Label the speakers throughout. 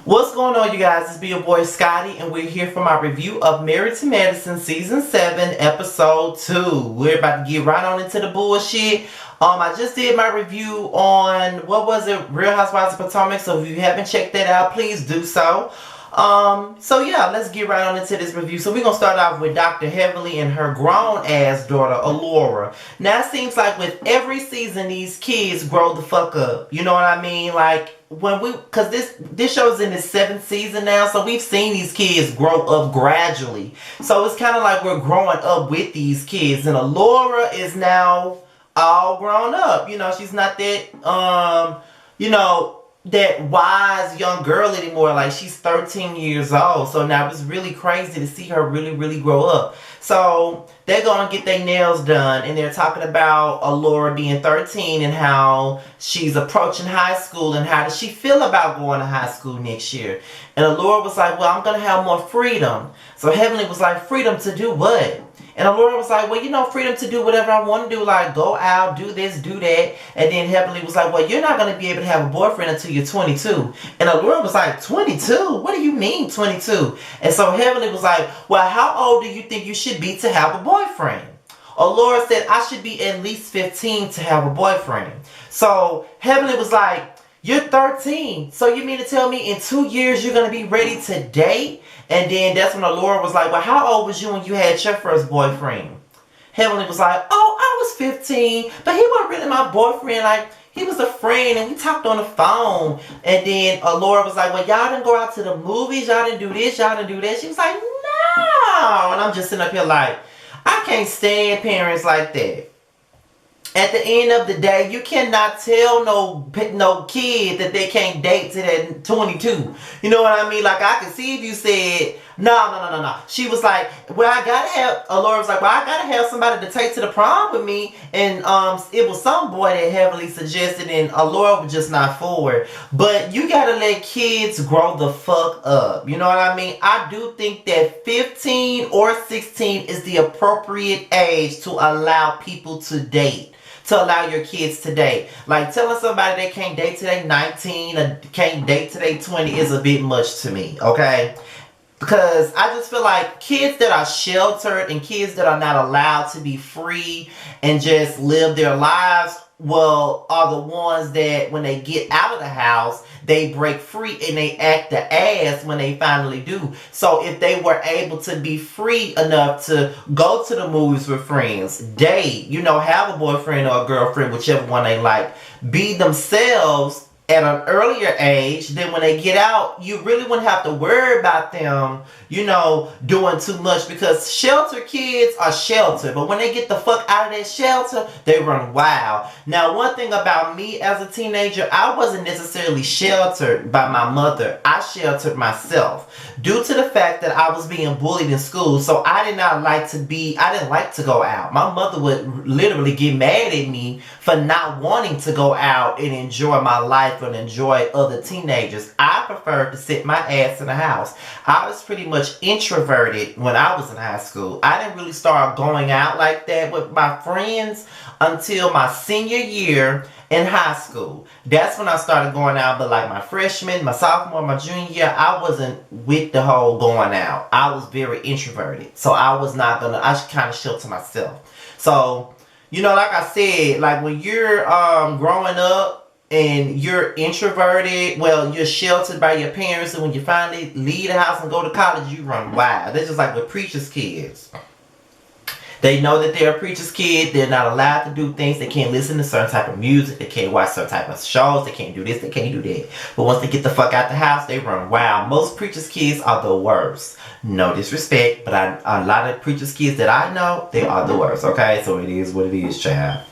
Speaker 1: What's going on, you guys? It's your boy Scotty, and we're here for my review of Married to Medicine Season 7, Episode 2. We're about to get right on into the bullshit. I just did my review on, what was it? Real Housewives of Potomac, so if you haven't checked that out, please do so. So yeah, let's get right on into this review. So we're gonna start off with Dr. Heavenly and her grown-ass daughter, Alora. Now, it seems like with every season, these kids grow the fuck up. You know what I mean? Like, cause this show's in its 7th season now, so we've seen these kids grow up gradually. So it's kind of like we're growing up with these kids, and Alora is now all grown up. You know, she's not that that wise young girl anymore. Like, she's 13 years old. So now it's really crazy to see her really grow up. So they're gonna get their nails done, and they're talking about Alora being 13 and how she's approaching high school and how does she feel about going to high school next year. And Alora was like, well, I'm gonna have more freedom. So Heavenly was like, freedom to do what? And Alora was like, well, you know, freedom to do whatever I want to do, like go out, do this, do that. And then Heavenly was like, well, you're not going to be able to have a boyfriend until you're 22. And Alora was like, 22? What do you mean 22? And so Heavenly was like, well, how old do you think you should be to have a boyfriend? Alora said, I should be at least 15 to have a boyfriend. So Heavenly was like, you're 13. So you mean to tell me in 2 years you're going to be ready to date? And then that's when Alora was like, well, how old was you when you had your first boyfriend? Heavenly was like, oh, I was 15, but he wasn't really my boyfriend. Like, he was a friend, and we talked on the phone. And then Alora was like, well, y'all didn't go out to the movies, y'all didn't do this, y'all didn't do that. She was like, no. And I'm just sitting up here like, I can't stand parents like that. At the end of the day, you cannot tell no kid that they can't date to that 22. You know what I mean? Like, I could see if you said, no. She was like, well, I gotta have, Alora was like, well, I gotta have somebody to take to the prom with me. And it was some boy that heavily suggested, and Alora was just not for it. But you gotta let kids grow the fuck up. You know what I mean? I do think that 15 or 16 is the appropriate age to allow people to date. To allow your kids to date. Like, telling somebody they can't date till they 19 or can't date till they 20 is a bit much to me, okay? Because I just feel like kids that are sheltered and kids that are not allowed to be free and just live their lives, well, are the ones that when they get out of the house, they break free and they act the ass when they finally do. So if they were able to be free enough to go to the movies with friends, date, you know, have a boyfriend or a girlfriend, whichever one they like, be themselves at an earlier age, then when they get out, you really wouldn't have to worry about them, you know, doing too much, because shelter kids are sheltered, but when they get the fuck out of that shelter, they run wild. Now, one thing about me as a teenager, I wasn't necessarily sheltered by my mother. I sheltered myself due to the fact that I was being bullied in school, so I didn't like to go out. My mother would literally get mad at me for not wanting to go out and enjoy my life and enjoy other teenagers. I preferred to sit my ass in the house. I was pretty much introverted when I was in high school. I didn't really start going out like that with my friends until my senior year in high school. That's when I started going out, but like my freshman, my sophomore, my junior year, I wasn't with the whole going out. I was very introverted. So I should kind of shelter myself. So, you know, like I said, like when you're growing up, and you're introverted, well, you're sheltered by your parents, and when you finally leave the house and go to college, you run wild. That's just like with preacher's kids. They know that they're a preacher's kid. They're not allowed to do things. They can't listen to certain type of music. They can't watch certain type of shows. They can't do this. They can't do that. But once they get the fuck out the house, they run wild. Most preacher's kids are the worst. No disrespect, but a lot of preacher's kids that I know, they are the worst, okay? So it is what it is, child.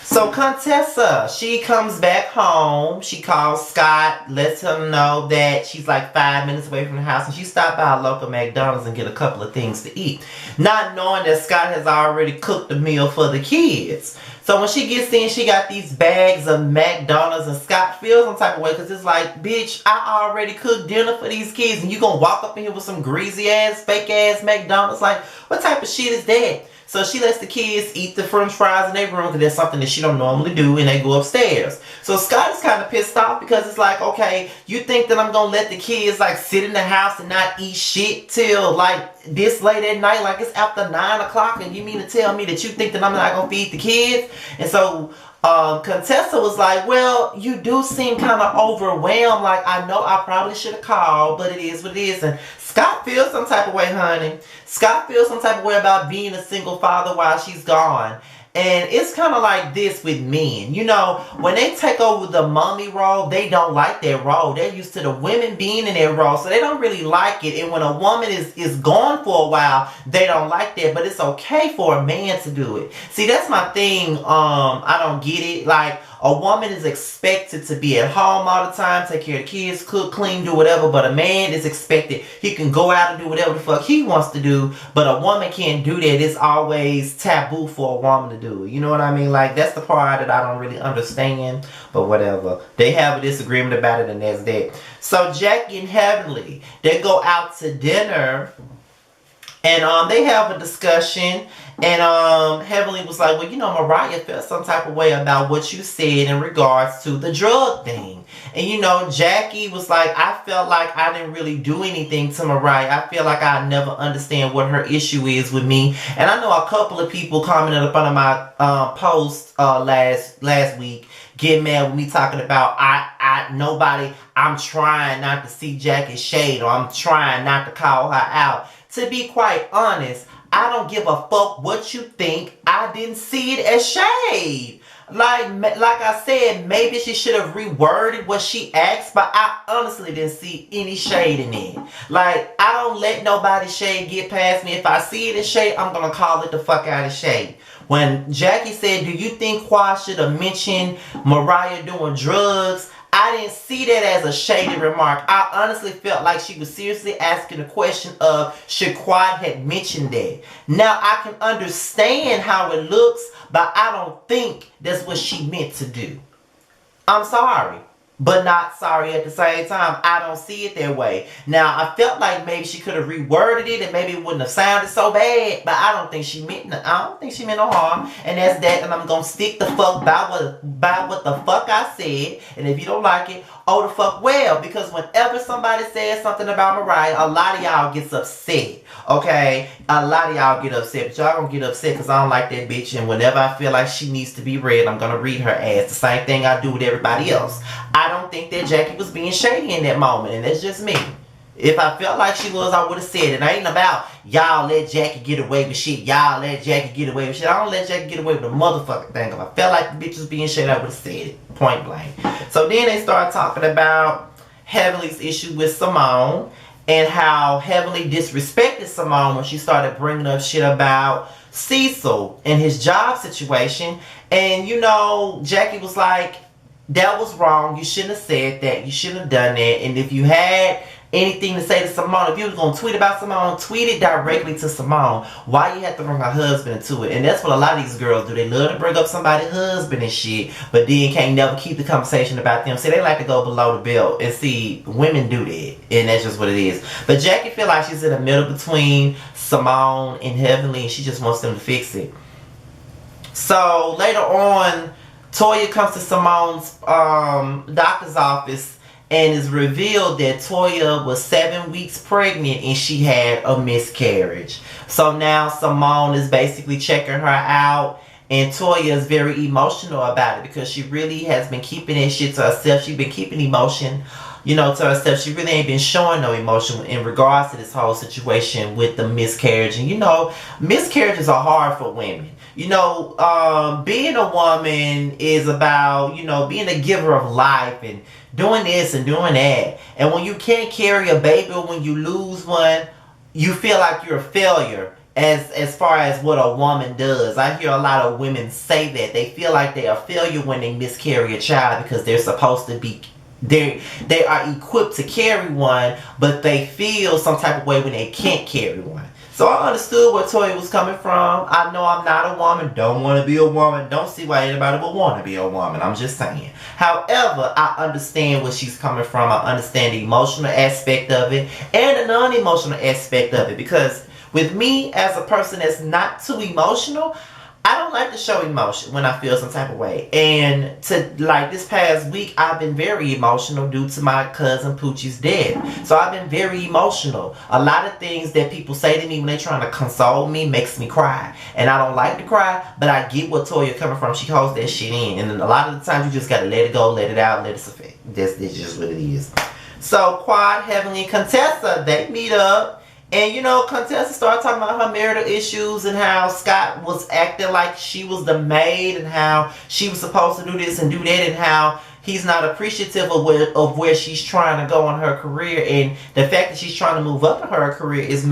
Speaker 1: So Contessa, she comes back home. She calls Scott, lets him know that she's like 5 minutes away from the house, and she stopped by a local McDonald's and get a couple of things to eat, not knowing that Scott has already cooked a meal for the kids. So when she gets in, she got these bags of McDonald's, and Scott feels some type of way because it's like, bitch, I already cooked dinner for these kids, and you gonna walk up in here with some greasy ass, fake ass McDonald's? Like, what type of shit is that? So she lets the kids eat the french fries in their room because that's something that she don't normally do, and they go upstairs. So Scott is kind of pissed off because it's like, okay, you think that I'm going to let the kids like sit in the house and not eat shit till like this late at night, like it's after 9 o'clock, and you mean to tell me that you think that I'm not going to feed the kids? And so Contessa was like, well, you do seem kind of overwhelmed. Like, I know I probably should have called, but it is what it is. And Scott feels some type of way, honey. Scott feels some type of way about being a single father while she's gone. And it's kind of like this with men. You know, when they take over the mommy role, they don't like that role. They're used to the women being in that role, so they don't really like it. And when a woman is gone for a while, they don't like that. But it's okay for a man to do it. See, that's my thing. I don't get it. Like, a woman is expected to be at home all the time, take care of the kids, cook, clean, do whatever. But a man is expected, he can go out and do whatever the fuck he wants to do. But a woman can't do that. It's always taboo for a woman to do it. You know what I mean? Like, that's the part that I don't really understand. But whatever. They have a disagreement about it, and that's that. So Jackie and Heavenly, they go out to dinner. And they have a discussion, and Heavenly was like, well, you know, Mariah felt some type of way about what you said in regards to the drug thing. And, you know, Jackie was like, I felt like I didn't really do anything to Mariah. I feel like I never understand what her issue is with me. And I know a couple of people commented up under my post last week, get mad with me talking about I'm trying not to see Jackie's shade, or I'm trying not to call her out. To be quite honest, I don't give a fuck what you think. I didn't see it as shade. Like I said, maybe she should have reworded what she asked, but I honestly didn't see any shade in it. Like, I don't let nobody's shade get past me. If I see it as shade, I'm going to call it the fuck out of shade. When Jackie said, do you think Quad should have mentioned Mariah doing drugs? I didn't see that as a shady remark. I honestly felt like she was seriously asking the question of, should Quad had mentioned that? Now, I can understand how it looks, but I don't think that's what she meant to do. I'm sorry, but not sorry at the same time. I don't see it that way. Now, I felt like maybe she could have reworded it and maybe it wouldn't have sounded so bad, but I don't think she meant no harm. And that's that, and I'm going to stick the fuck by what the fuck I said. And if you don't like it, oh the fuck well. Because whenever somebody says something about Mariah, a lot of y'all gets upset. Okay? A lot of y'all get upset. But y'all gonna get upset because I don't like that bitch. And whenever I feel like she needs to be read, I'm gonna read her ass. The same thing I do with everybody else. I don't think that Jackie was being shady in that moment. And that's just me. If I felt like she was, I would have said it. It ain't about y'all let Jackie get away with shit. Y'all let Jackie get away with shit. I don't let Jackie get away with the motherfucking thing. If I felt like the bitch was being shady, I would have said it. Point blank. So then they started talking about Heavenly's issue with Simone and how Heavenly disrespected Simone when she started bringing up shit about Cecil and his job situation. And, you know, Jackie was like, that was wrong. You shouldn't have said that. You shouldn't have done that. And if you had anything to say to Simone, if you was going to tweet about Simone, tweet it directly to Simone. Why you have to bring her husband into it? And that's what a lot of these girls do. They love to bring up somebody's husband and shit, but then can't never keep the conversation about them. See, they like to go below the belt. And see, women do that. And that's just what it is. But Jackie feel like she's in the middle between Simone and Heavenly, and she just wants them to fix it. So later on, Toya comes to Simone's doctor's office and it's revealed that Toya was 7 weeks pregnant and she had a miscarriage. So now Simone is basically checking her out, and Toya is very emotional about it because she really has been keeping that shit to herself. She's been keeping emotion, you know, to herself. She really ain't been showing no emotion in regards to this whole situation with the miscarriage. And you know, miscarriages are hard for women. You know, being a woman is about, you know, being a giver of life and doing this and doing that. And when you can't carry a baby or when you lose one, you feel like you're a failure as far as what a woman does. I hear a lot of women say that. They feel like they're a failure when they miscarry a child because they're supposed to be, they are equipped to carry one, but they feel some type of way when they can't carry one. So I understood where Toya was coming from. I know I'm not a woman, don't want to be a woman, don't see why anybody would want to be a woman. I'm just saying. However, I understand where she's coming from. I understand the emotional aspect of it and the non-emotional aspect of it. Because With me, as a person that's not too emotional, I don't like to show emotion when I feel some type of way. And to like this past week, I've been very emotional due to my cousin Poochie's death. So I've been very emotional. A lot of things that people say to me when they're trying to console me makes me cry. And I don't like to cry, but I get what Toya coming from. She holds that shit in. And a lot of the times you just gotta let it go, let it out, let it affect. That's just what it is. So Quad, Heavenly, and Contessa, they meet up. And you know, Contessa started talking about her marital issues and how Scott was acting like she was the maid and how she was supposed to do this and do that and how he's not appreciative of where she's trying to go in her career, and the fact that she's trying to move up in her career is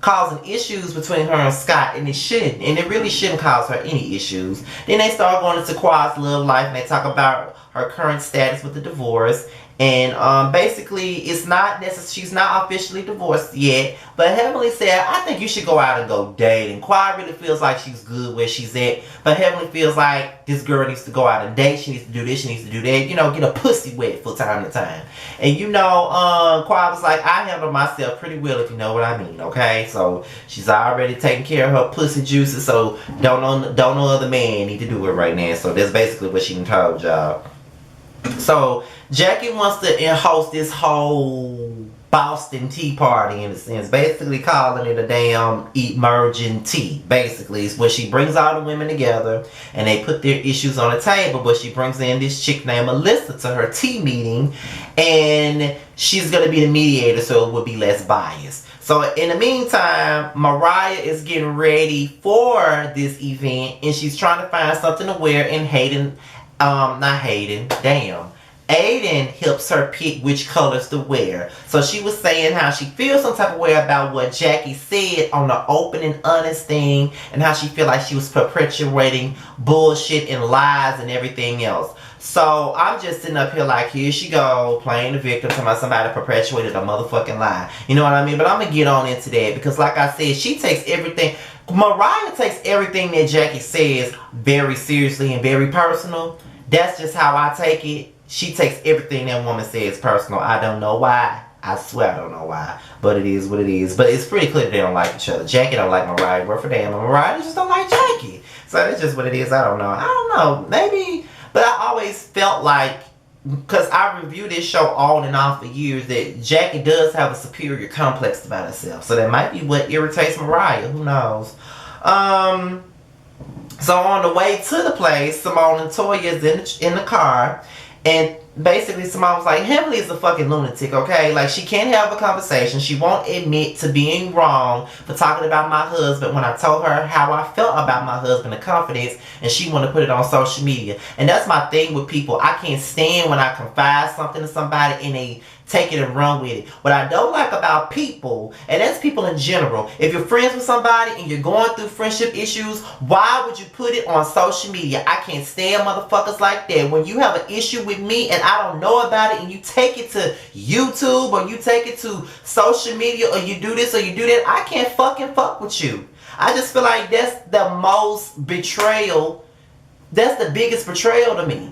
Speaker 1: causing issues between her and Scott, and it shouldn't. And it really shouldn't cause her any issues. Then they start going into Quad's love life and they talk about her current status with the divorce. And basically, it's not necessary. She's not officially divorced yet. But Heavenly said, I think you should go out and go date. And Quad really feels like she's good where she's at. But Heavenly feels like this girl needs to go out and date. She needs to do this. She needs to do that. You know, get a pussy wet from time to time. And you know, Quad was like, I handle myself pretty well, if you know what I mean. Okay, so she's already taking care of her pussy juices. So don't no other man need to do it right now. So that's basically what she told y'all. So Jackie wants to host this whole Boston Tea Party, in a sense, basically calling it a damn emerging tea. Basically, it's where she brings all the women together and they put their issues on the table. But she brings in this chick named Melissa to her tea meeting, and she's gonna be the mediator, so it would be less biased. So in the meantime, Mariah is getting ready for this event, and she's trying to find something to wear. And Aiden helps her pick which colors to wear. So she was saying how she feels some type of way about what Jackie said on the open and honest thing, and how she feel like she was perpetuating bullshit and lies and everything else. So I'm just sitting up here like, here she go, playing the victim, talking about somebody perpetuated a motherfucking lie. You know what I mean? But I'm going to get on into that because like I said, she takes everything. Mariah takes everything that Jackie says very seriously and very personal. That's just how I take it. She takes everything that woman says personal. I don't know why. I swear I don't know why. But it is what it is. But it's pretty clear that they don't like each other. Jackie don't like Mariah. Word for damn. And Mariah just don't like Jackie. So that's just what it is. I don't know. Maybe. But I always felt like, because I reviewed this show on and off for years, that Jackie does have a superior complex about herself. So that might be what irritates Mariah. Who knows? So on the way to the place, Simone and Toya is in the car, and basically Simone was like, Heavenly is a fucking lunatic, okay? Like, she can't have a conversation. She won't admit to being wrong for talking about my husband when I told her how I felt about my husband in confidence, and she wanted to put it on social media. And that's my thing with people. I can't stand when I confide something to somebody and they take it and run with it. What I don't like about people, and that's people in general, if you're friends with somebody and you're going through friendship issues, why would you put it on social media? I can't stand motherfuckers like that. When you have an issue with me and I don't know about it and you take it to YouTube or you take it to social media or you do this or you do that, I can't fucking fuck with you. I just feel like that's the most betrayal. That's the biggest betrayal to me.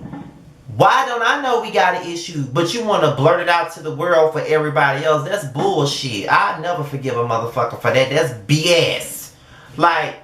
Speaker 1: Why don't I know we got an issue, but you want to blurt it out to the world for everybody else? That's bullshit. I never forgive a motherfucker for that. That's BS. Like,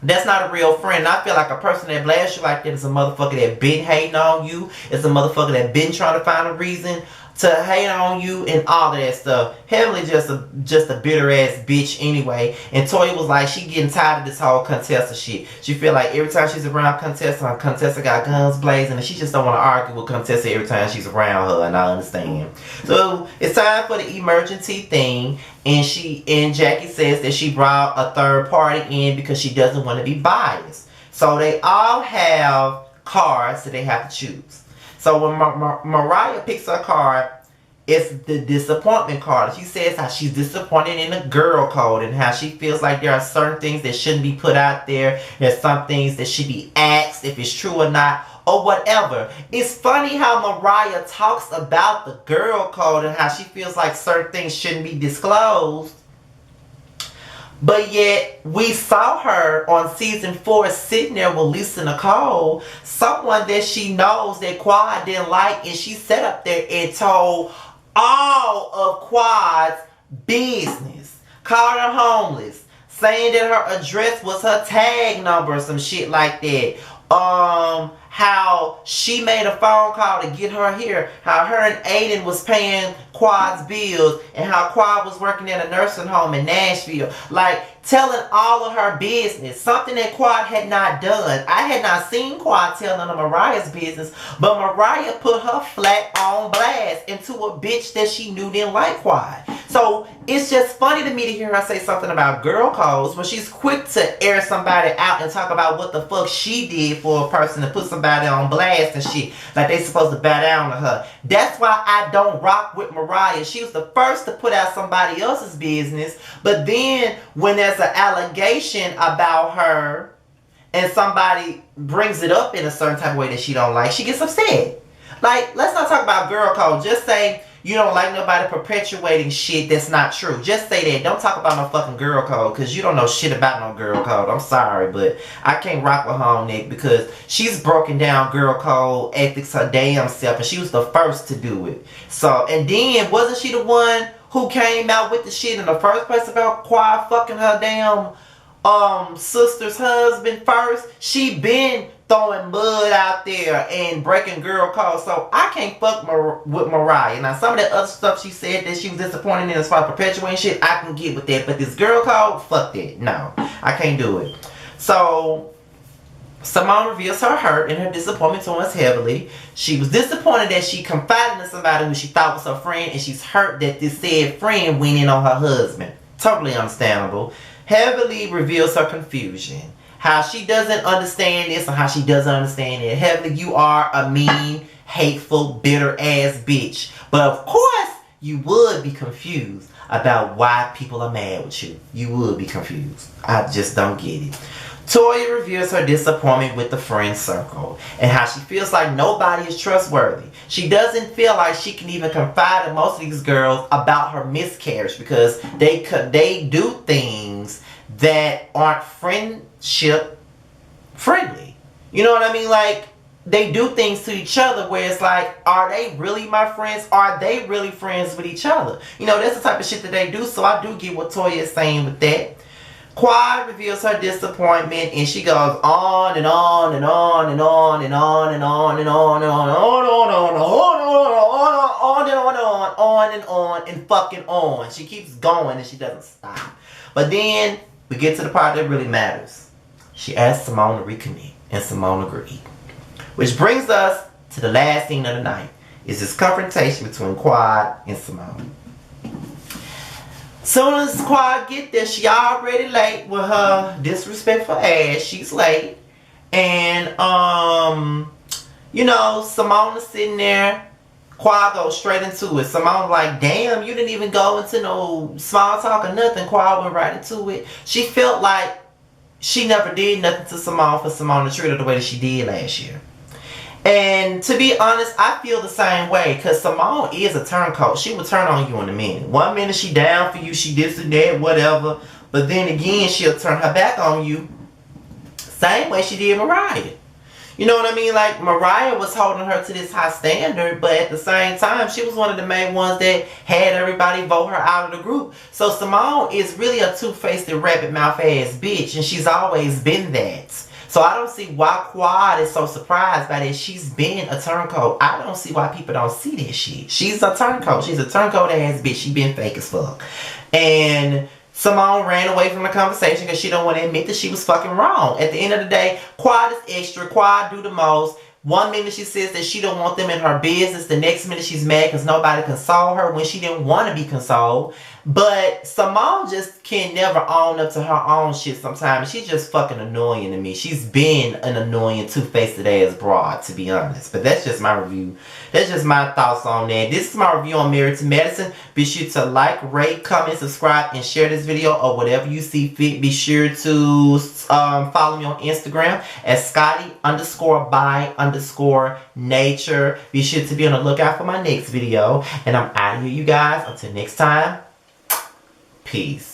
Speaker 1: that's not a real friend. I feel like a person that blasts you like that is a motherfucker that been hating on you. It's a motherfucker that been trying to find a reason to hate on you and all of that stuff. Heavenly just a bitter ass bitch anyway. And Toya was like, she getting tired of this whole Contessa shit. She feel like every time she's around Contessa got guns blazing, and she just don't want to argue with Contessa every time she's around her, and I understand. So it's time for the emergency thing, and Jackie says that she brought a third party in because she doesn't want to be biased. So they all have cards that they have to choose. So when Mariah picks her card, it's the disappointment card. She says how she's disappointed in the girl code and how she feels like there are certain things that shouldn't be put out there. There's some things that should be asked if it's true or not, or whatever. It's funny how Mariah talks about the girl code and how she feels like certain things shouldn't be disclosed. But yet, we saw her on season 4 sitting there with Lisa Nicole, someone that she knows that Quad didn't like, and she sat up there and told all of Quad's business. called her homeless, saying that her address was her tag number or some shit like that. How she made a phone call to get her here, how her and Aiden was paying Quad's bills, and how Quad was working at a nursing home in Nashville. Like, telling all of her business, something that Quad had not done. I had not seen Quad tell none of Mariah's business, but Mariah put her flat on blast into a bitch that she knew didn't like Quad. So it's just funny to me to hear her say something about girl codes when she's quick to air somebody out and talk about what the fuck she did for a person to put somebody on blast and shit, like they supposed to bow down to her. That's why I don't rock with Mariah. She was the first to put out somebody else's business, but then when there's an allegation about her and somebody brings it up in a certain type of way that she don't like, she gets upset. Like, let's not talk about girl code. Just say you don't like nobody perpetuating shit that's not true. Just say that. Don't talk about no fucking girl code, because you don't know shit about no girl code. I'm sorry, but I can't rock with her on Nick, because she's broken down girl code ethics her damn self, and she was the first to do it. So, and then, wasn't she the one who came out with the shit in the first place about Quad fucking her damn sister's husband first? She been throwing mud out there and breaking girl code. So I can't fuck with Mariah. Now, some of that other stuff she said that she was disappointed in as far as perpetuating shit, I can get with that. But this girl code, fuck that. No, I can't do it. So Simone reveals her hurt and her disappointment to us heavily. She was disappointed that she confided in somebody who she thought was her friend, and she's hurt that this said friend went in on her husband. Totally understandable. Heavily reveals her confusion. How she doesn't understand this and how she doesn't understand it. Heavily, you are a mean, hateful, bitter ass bitch. But of course, you would be confused about why people are mad with you. You would be confused. I just don't get it. Toya reveals her disappointment with the friend circle and how she feels like nobody is trustworthy. She doesn't feel like she can even confide in most of these girls about her miscarriage, because they do things that aren't friendship friendly. You know what I mean? Like, they do things to each other where it's like, are they really my friends? Are they really friends with each other? You know, that's the type of shit that they do. So I do get what Toya is saying with that. Quad reveals her disappointment, and she goes on and on and on and on and on and on and on and on and on and on and fucking on. She keeps going and she doesn't stop. But then we get to the part that really matters. She asked Simone to recommit, and Simone agreed. Which brings us to the last scene of the night. Is this confrontation between Quad and Simone. Soon as Quad get there, she already late with her disrespectful ass. She's late. And, you know, Simone is sitting there. Quad goes straight into it. Simone like, damn, you didn't even go into no small talk or nothing. Quad went right into it. She felt like she never did nothing to Simone for Simone to treat her the way that she did last year. And to be honest, I feel the same way, because Simone is a turncoat. She will turn on you in a minute. One minute she down for you, she this and that, whatever. But then again, she'll turn her back on you. Same way she did Mariah. You know what I mean? Like, Mariah was holding her to this high standard, but at the same time, she was one of the main ones that had everybody vote her out of the group. So Simone is really a two-faced and rabbit-mouth ass bitch, and she's always been that. So I don't see why Quad is so surprised by that. She's been a turncoat. I don't see why people don't see this shit. She's a turncoat. She's a turncoat ass bitch. She been fake as fuck. And Simone ran away from the conversation because she don't want to admit that she was fucking wrong. At the end of the day, Quad is extra. Quad do the most. One minute she says that she don't want them in her business. The next minute she's mad because nobody console her when she didn't want to be consoled. But Simone just can never own up to her own shit sometimes. She's just fucking annoying to me. She's been an annoying two-faced ass broad, to be honest. But that's just my review. That's just my thoughts on that. This is my review on Married to Medicine. Be sure to like, rate, comment, subscribe, and share this video or whatever you see fit. Be sure to follow me on Instagram at Scotty_by_nature. Be sure to be on the lookout for my next video. And I'm out of here, you guys. Until next time. Peace.